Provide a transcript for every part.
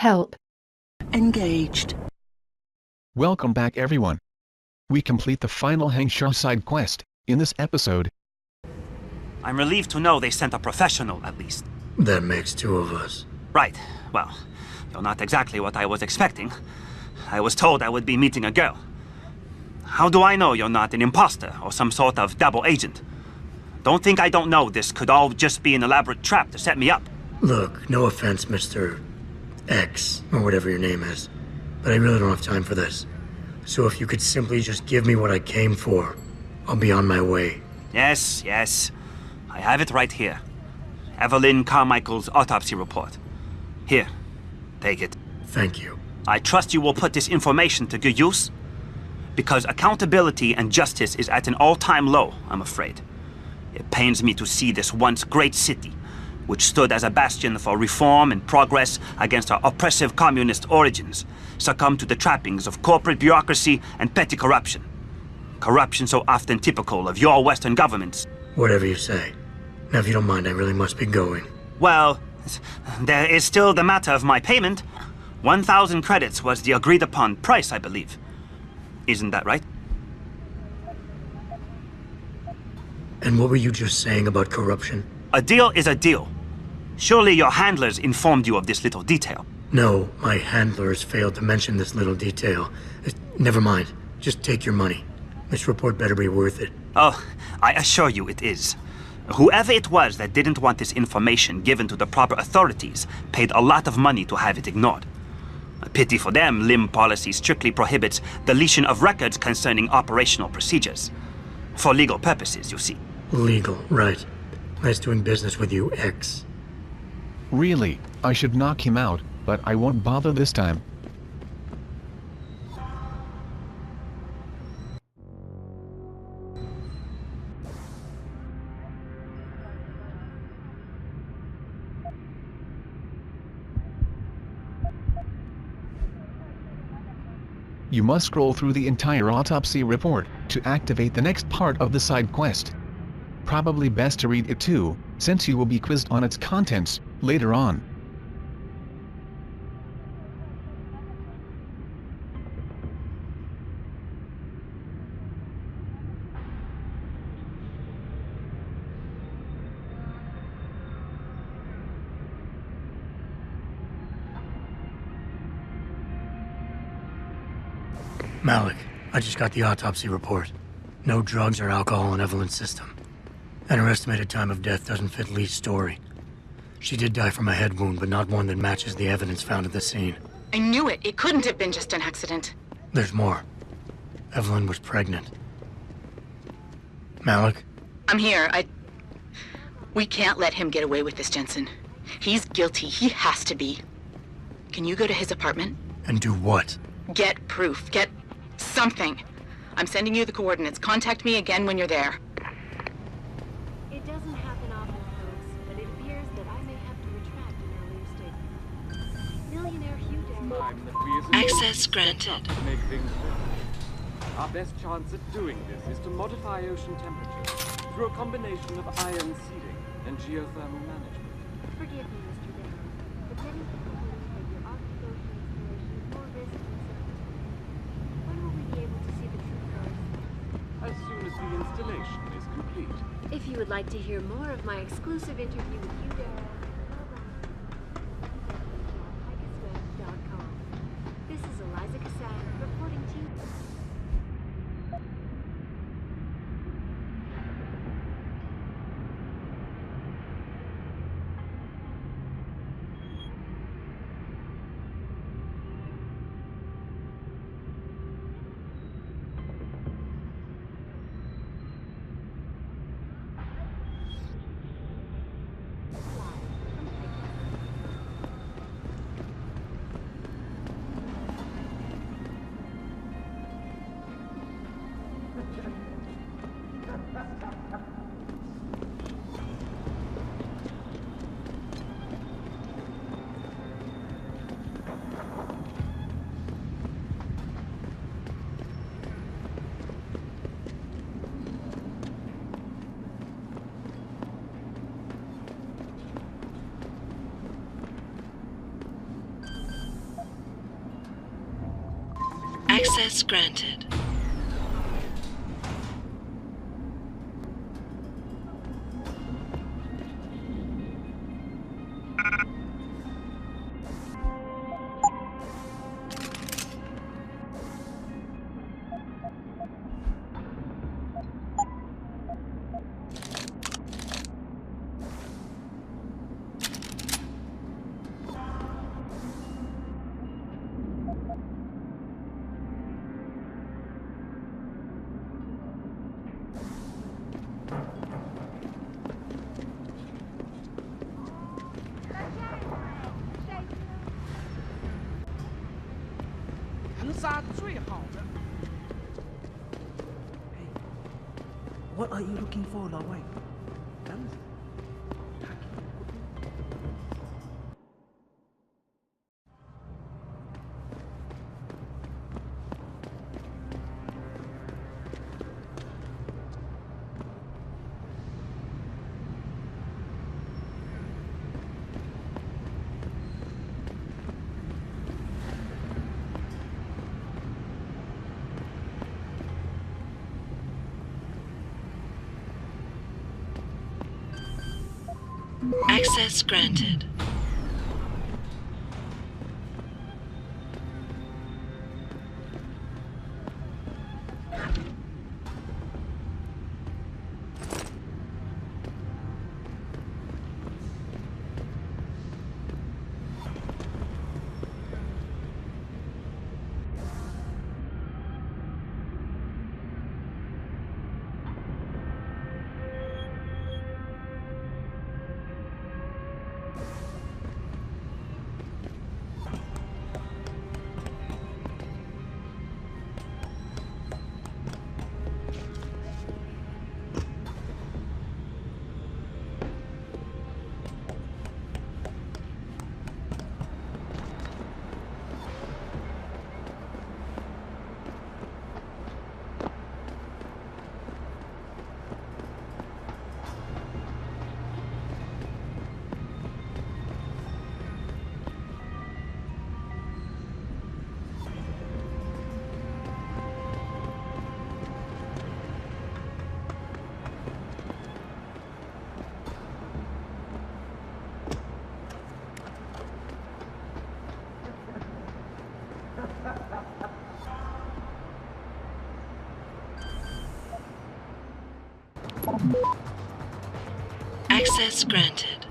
Help. Engaged. Welcome back, everyone. We complete the final Hengsha side quest in this episode. I'm relieved to know they sent a professional, at least. That makes two of us. Right. Well, you're not exactly what I was expecting. I was told I would be meeting a girl. How do I know you're not an imposter or some sort of double agent? Don't think I don't know this could all just be an elaborate trap to set me up. Look, no offense, Mr. X, or whatever your name is, but I really don't have time for this. So if you could simply just give me what I came for, I'll be on my way. Yes, yes. I have it right here. Evelyn Carmichael's autopsy report. Here, take it. Thank you. I trust you will put this information to good use, because accountability and justice is at an all-time low, I'm afraid. It pains me to see this once great city, which stood as a bastion for reform and progress against our oppressive communist origins, succumb to the trappings of corporate bureaucracy and petty corruption. Corruption so often typical of your Western governments. Whatever you say. Now, if you don't mind, I really must be going. Well, there is still the matter of my payment. 1,000 credits was the agreed-upon price, I believe. Isn't that right? And what were you just saying about corruption? A deal is a deal. Surely your handlers informed you of this little detail. No, my handlers failed to mention this little detail. Never mind. Just take your money. This report better be worth it. Oh, I assure you it is. Whoever it was that didn't want this information given to the proper authorities paid a lot of money to have it ignored. A pity for them, LIM policy strictly prohibits deletion of records concerning operational procedures. For legal purposes, you see. Legal, right. Nice doing business with you, X. Really, I should knock him out, but I won't bother this time. You must scroll through the entire autopsy report to activate the next part of the side quest. Probably best to read it too, since you will be quizzed on its contents later on. Malik, I just got the autopsy report. No drugs or alcohol in Evelyn's system. And her estimated time of death doesn't fit Lee's story. She did die from a head wound, but not one that matches the evidence found at the scene. I knew it. It couldn't have been just an accident. There's more. Evelyn was pregnant. Malik? I'm here. We can't let him get away with this, Jensen. He's guilty. He has to be. Can you go to his apartment? And do what? Get proof. Get something. I'm sending you the coordinates. Contact me again when you're there. It doesn't happen often, folks, but it appears that I may have to retract an earlier statement. Millionaire Hugh Access granted. To make things better. Our best chance at doing this is to modify ocean temperature through a combination of ion seeding and geothermal management. Forgive me, Mr. Dale, but many people believe that your Arctic Ocean installation is more risk than certainty. When will we be able to see the true colors? As soon as the installation is complete. If you would like to hear more of my exclusive interview with Hugh Dale, this is Eliza Cassan reporting to you. Access granted. What are you looking for, 老外？ Access granted. Access granted.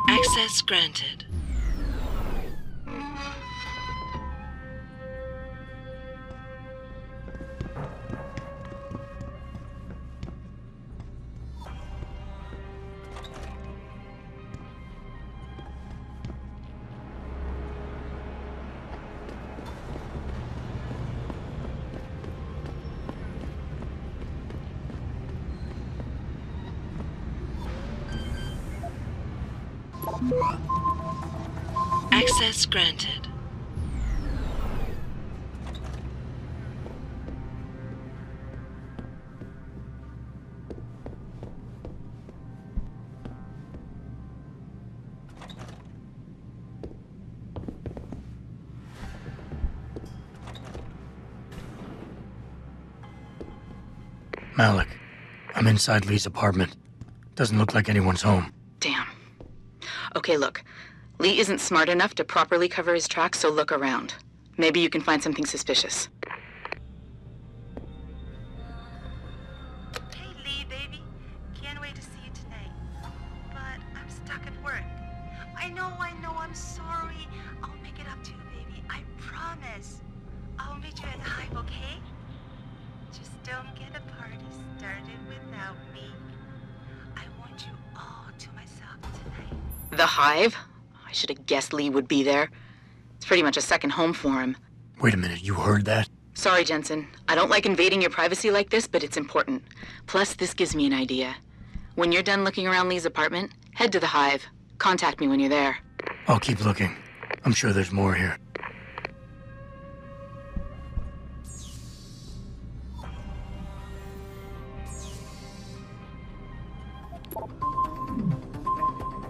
Access granted. Access granted. Malik, I'm inside Lee's apartment. Doesn't look like anyone's home. Damn. Okay, look. Lee isn't smart enough to properly cover his tracks, so look around. Maybe you can find something suspicious. Hey, Lee, baby. Can't wait to see you tonight. But I'm stuck at work. I know, I'm sorry. I'll make it up to you, baby. I promise. I'll meet you at the Hive, okay? Just don't get a party started without me. I want you all to myself tonight. The Hive? I should have guessed Lee would be there. It's pretty much a second home for him. Wait a minute, you heard that? Sorry, Jensen. I don't like invading your privacy like this, but it's important. Plus, this gives me an idea. When you're done looking around Lee's apartment, head to the Hive. Contact me when you're there. I'll keep looking. I'm sure there's more here.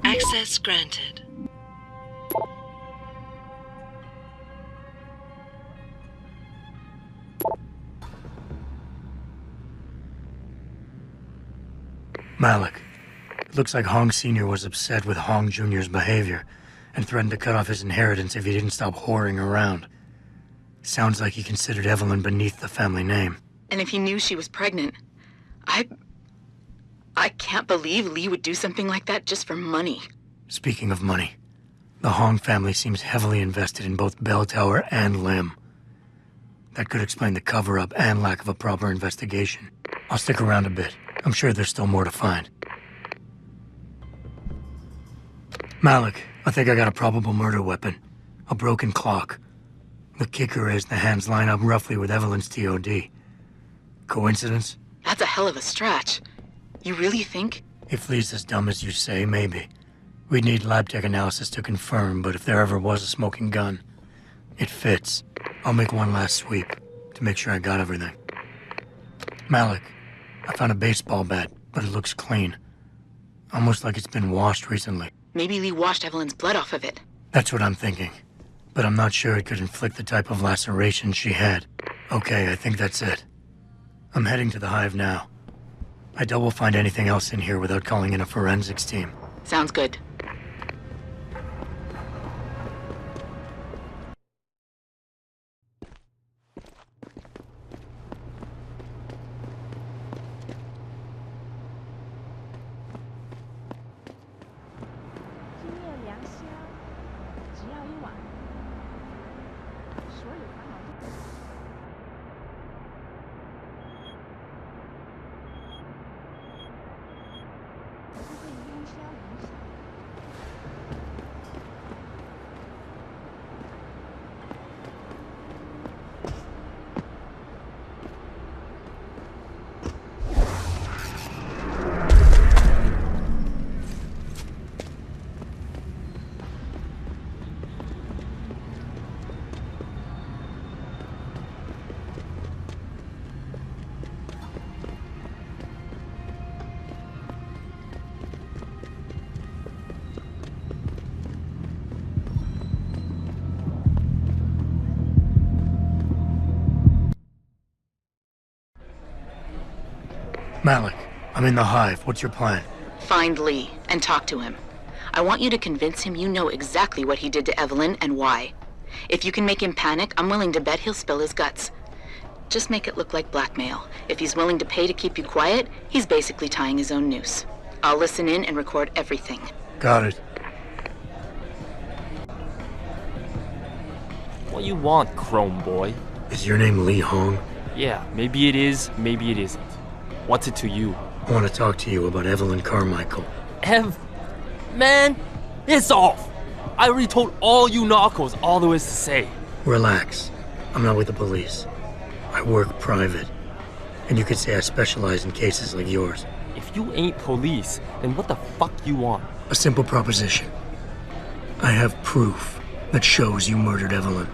Access granted. Malik. It looks like Hong Sr. was upset with Hong Jr.'s behavior and threatened to cut off his inheritance if he didn't stop whoring around. Sounds like he considered Evelyn beneath the family name. And if he knew she was pregnant, I can't believe Lee would do something like that just for money. Speaking of money, the Hong family seems heavily invested in both Bell Tower and Lim. That could explain the cover-up and lack of a proper investigation. I'll stick around a bit. I'm sure there's still more to find. Malik, I think I got a probable murder weapon. A broken clock. The kicker is the hands line up roughly with Evelyn's TOD. Coincidence? That's a hell of a stretch. You really think? If Lee's as dumb as you say, maybe. We'd need lab tech analysis to confirm, but if there ever was a smoking gun, it fits. I'll make one last sweep to make sure I got everything. Malik, I found a baseball bat, but it looks clean. Almost like it's been washed recently. Maybe Lee washed Evelyn's blood off of it. That's what I'm thinking. But I'm not sure it could inflict the type of laceration she had. Okay, I think that's it. I'm heading to the hive now. I doubt we'll find anything else in here without calling in a forensics team. Sounds good. Malik, I'm in the hive. What's your plan? Find Lee and talk to him. I want you to convince him you know exactly what he did to Evelyn and why. If you can make him panic, I'm willing to bet he'll spill his guts. Just make it look like blackmail. If he's willing to pay to keep you quiet, he's basically tying his own noose. I'll listen in and record everything. Got it. What you want, Chrome Boy? Is your name Lee Hong? Yeah, maybe it is, maybe it isn't. What's it to you? I want to talk to you about Evelyn Carmichael. Man, it's off! I already told all you narcos all there is to say. Relax. I'm not with the police. I work private. And you could say I specialize in cases like yours. If you ain't police, then what the fuck you want? A simple proposition. I have proof that shows you murdered Evelyn.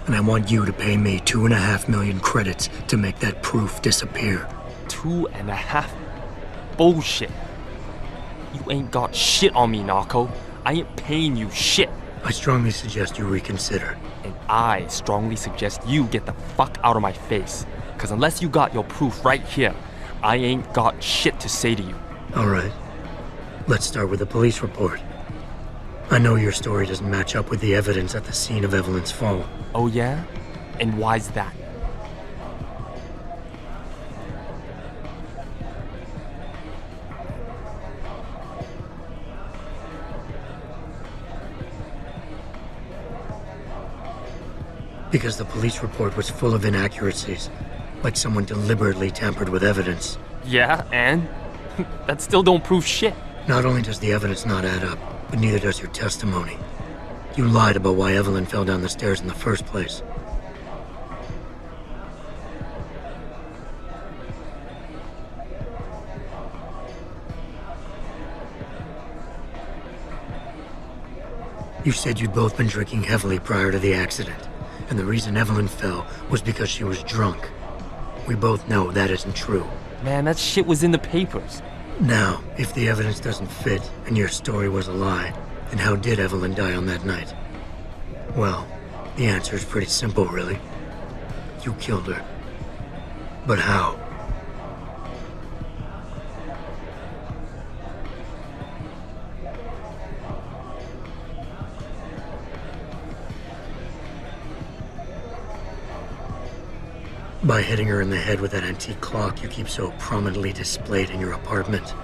And I want you to pay me 2.5 million credits to make that proof disappear. 2.5? Bullshit. You ain't got shit on me, narco. I ain't paying you shit. I strongly suggest you reconsider. And I strongly suggest you get the fuck out of my face. Cause unless you got your proof right here, I ain't got shit to say to you. Alright. Let's start with the police report. I know your story doesn't match up with the evidence at the scene of Evelyn's fall. Oh yeah? And why's that? Because the police report was full of inaccuracies, like someone deliberately tampered with evidence. Yeah, and? That still don't prove shit. Not only does the evidence not add up, but neither does your testimony. You lied about why Evelyn fell down the stairs in the first place. You said you'd both been drinking heavily prior to the accident, and the reason Evelyn fell was because she was drunk. We both know that isn't true. Man, that shit was in the papers. Now, if the evidence doesn't fit and your story was a lie, then how did Evelyn die on that night? Well, the answer is pretty simple, really. You killed her. But how? By hitting her in the head with that antique clock you keep so prominently displayed in your apartment.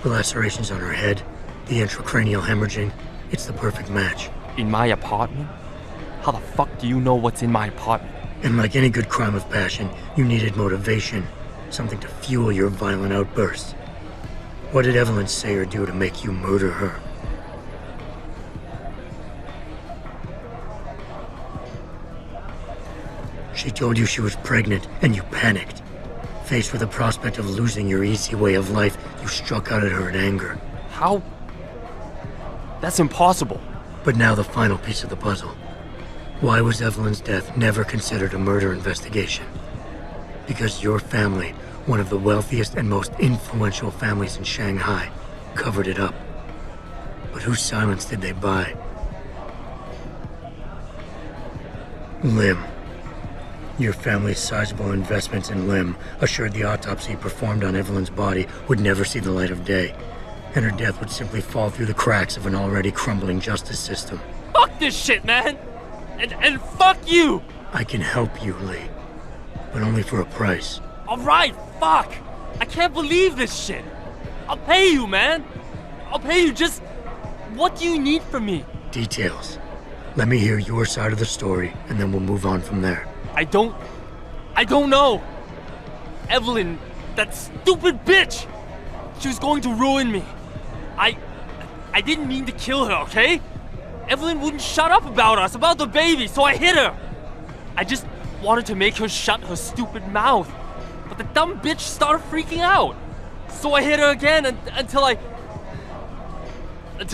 The lacerations on her head, the intracranial hemorrhaging, it's the perfect match. In my apartment? How the fuck do you know what's in my apartment? And like any good crime of passion, you needed motivation, something to fuel your violent outbursts. What did Evelyn say or do to make you murder her? She told you she was pregnant, and you panicked. Faced with the prospect of losing your easy way of life, you struck out at her in anger. How? That's impossible. But now the final piece of the puzzle. Why was Evelyn's death never considered a murder investigation? Because your family, one of the wealthiest and most influential families in Shanghai, covered it up. But whose silence did they buy? Lim. Your family's sizable investments in Lim assured the autopsy performed on Evelyn's body would never see the light of day, and her death would simply fall through the cracks of an already crumbling justice system. Fuck this shit, man! And fuck you! I can help you, Lee, but only for a price. Alright, fuck! I can't believe this shit! I'll pay you, man! I'll pay you, just... What do you need from me? Details. Let me hear your side of the story, and then we'll move on from there. I don't know. Evelyn, that stupid bitch! She was going to ruin me. I didn't mean to kill her, okay? Evelyn wouldn't shut up about us, about the baby, so I hit her. I just wanted to make her shut her stupid mouth. But the dumb bitch started freaking out. So I hit her again until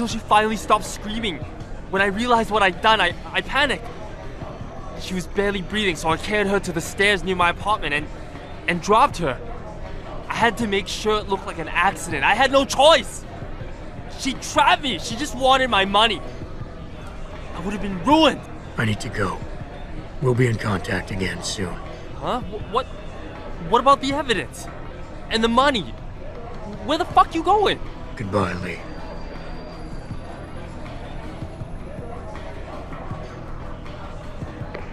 she finally stopped screaming. When I realized what I'd done, I panicked. She was barely breathing, so I carried her to the stairs near my apartment and dropped her. I had to make sure it looked like an accident. I had no choice. She trapped me. She just wanted my money. I would have been ruined. I need to go. We'll be in contact again soon. Huh? What about the evidence? And the money? Where the fuck you going? Goodbye, Lee.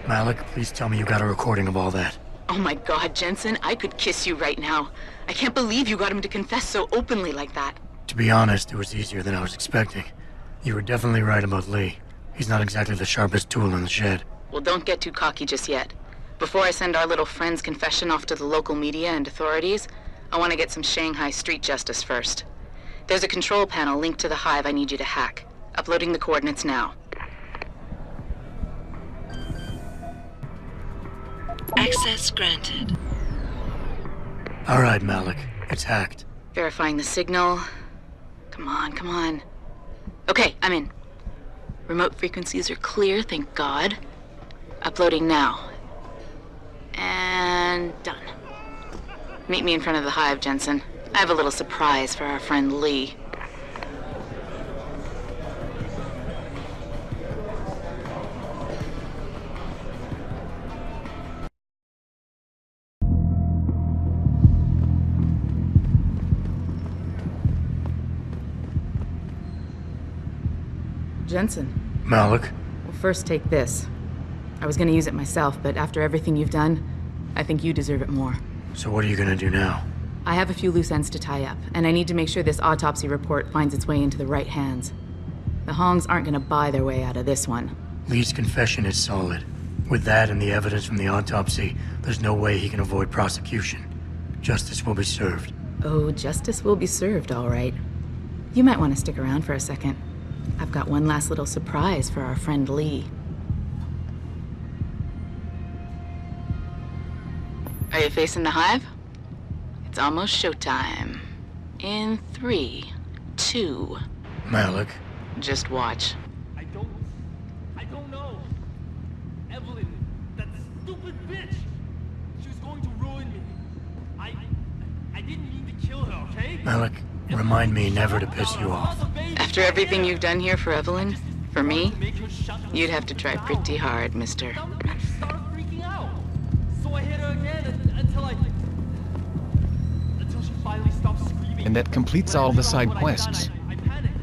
Malik, please tell me you got a recording of all that. Oh my god, Jensen, I could kiss you right now. I can't believe you got him to confess so openly like that. To be honest, it was easier than I was expecting. You were definitely right about Lee. He's not exactly the sharpest tool in the shed. Well, don't get too cocky just yet. Before I send our little friend's confession off to the local media and authorities, I want to get some Shanghai street justice first. There's a control panel linked to the hive I need you to hack. Uploading the coordinates now. Access granted. All right, Malik. It's hacked. Verifying the signal. Come on, come on. Okay, I'm in. Remote frequencies are clear, thank God. Uploading now. And done. Meet me in front of the hive, Jensen. I have a little surprise for our friend Lee. Jensen. Malik? Well, first take this. I was gonna use it myself, but after everything you've done, I think you deserve it more. So what are you gonna do now? I have a few loose ends to tie up, and I need to make sure this autopsy report finds its way into the right hands. The Hongs aren't gonna buy their way out of this one. Lee's confession is solid. With that and the evidence from the autopsy, there's no way he can avoid prosecution. Justice will be served. Oh, justice will be served, all right. You might want to stick around for a second. I've got one last little surprise for our friend Lee. Are you facing the hive? It's almost showtime. In 3, 2... Malik? Just watch. I don't know. Evelyn, that stupid bitch. She was going to ruin me. I didn't mean to kill her, okay? Alec, remind me never to piss you off. After everything you've done here for Evelyn, for me, you'd have to try pretty hard, mister. Dumb bitch started freaking out. So I hit her again until she finally stopped screaming. And that completes all the side quests. I panicked.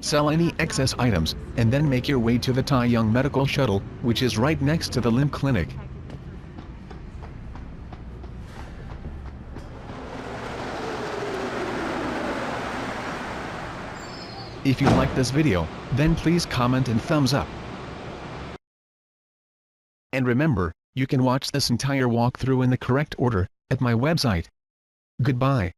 Sell any excess items, and then make your way to the Tai Young Medical Shuttle, which is right next to the limb clinic. If you like this video, then please comment and thumbs up. And remember, you can watch this entire walkthrough in the correct order, at my website. Goodbye.